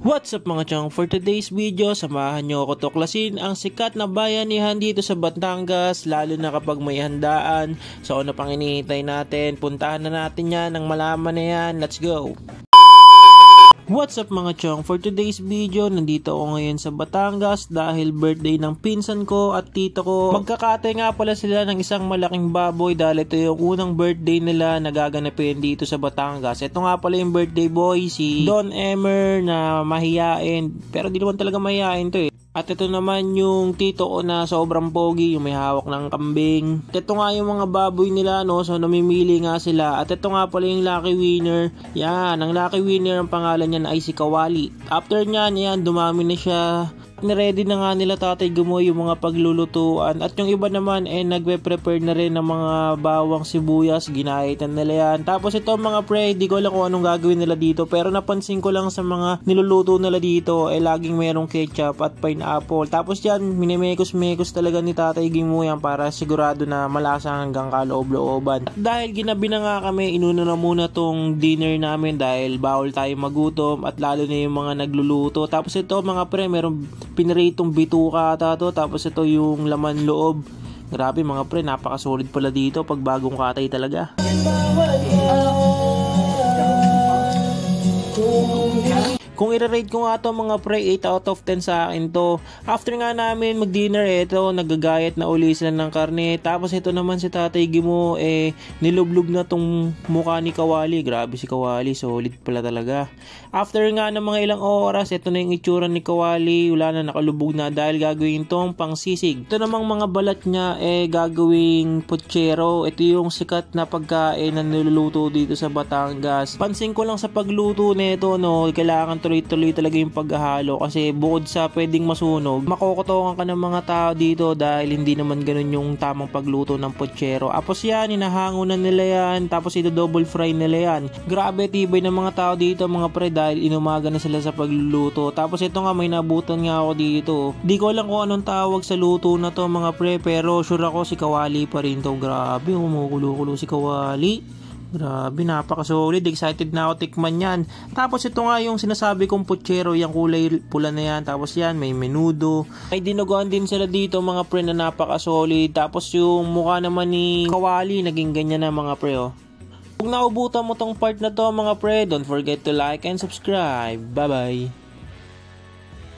What's up mga chong? For today's video, samahan nyo ako tuklasin ang sikat na bayanihan dito sa Batangas, lalo na kapag may handaan. So ano pang hinihintay natin? Puntahan na natin yan, nang malaman na yan. Let's go! What's up mga chong? For today's video, nandito ako ngayon sa Batangas dahil birthday ng pinsan ko at tito ko. Magkakatay nga pala sila ng isang malaking baboy dahil ito yung unang birthday nila na gaganapin dito sa Batangas. Ito nga pala yung birthday boy, si Don Emer, na mahiyain. Pero di naman talaga mahiyain to eh. At ito naman yung tito ko na sobrang pogi, yung may hawak ng kambing. At ito nga yung mga baboy nila, no? So namimili nga sila. At ito nga pala yung lucky winner. Yan, ang lucky winner ang pangalan niya ay si Kawali. After nyan, yan, dumami na siya. Niready na nga nila Tatay Gumoy yung mga paglulutuan. At yung iba naman nagpe-prepare na rin ng mga bawang sibuyas, ginaitan nila yan. Tapos ito mga pre, di ko alam kung anong gagawin nila dito, pero napansin ko lang sa mga niluluto nila dito laging merong ketchup at pineapple. Tapos yan, minimekos-mekos talaga ni Tatay Gumoy yan para sigurado na malasa hanggang kaloob-looban. At dahil ginabi na nga kami, inuna na muna tong dinner namin dahil bawal tayo magutom at lalo na yung mga nagluluto. Tapos ito mga pre, merong piniritong bituka ata to, tapos ito yung laman loob. Grabe mga pre, napaka-solid pala dito pag bagong katay talaga. Kung i-rate ko nga to mga pre, 8 out of 10 sa akin to. After nga namin mag-dinner, ito, nagagayat na uli sila ng karne. Tapos ito naman si Tatay Gimo, nilublog na tong mukha ni Kawali. Grabe si Kawali, solid pala talaga. After nga ng mga ilang oras, ito na yung itsura ni Kawali. Wala na, nakalubog na dahil gagawin tong pangsisig. Ito namang mga balat niya, gagawing putsero. Ito yung sikat na pagkain na niluluto dito sa Batangas. Pansin ko lang sa pagluto nito, no, kailangan tuloy-tuloy talaga yung paghahalo kasi bukod sa pwedeng masunog, makokotongan ka ng mga tao dito dahil hindi naman ganun yung tamang pagluto ng putsero. Tapos yan, inahango na nila yan, tapos ito double fry nila yan. Grabe tibay ng mga tao dito mga pre dahil inumaga na sila sa pagluluto. Tapos ito nga, may nabutan nga ako dito. Di ko alam kung anong tawag sa luto na to mga pre, pero sure ako si Kawali pa rin to. Grabe, kumukulo-kulo si Kawali. Grabe, napaka-solid. Excited na ako tikman yan. Tapos ito nga yung sinasabi kong putsero, yung kulay pula na yan. Tapos yan, may menudo. May dinuguan din sila dito mga pre na napaka-solid. Tapos yung mukha naman ni Kawali, naging ganyan na mga pre, oh. Kung naubutan mo tong part na to mga pre, don't forget to like and subscribe. Bye-bye.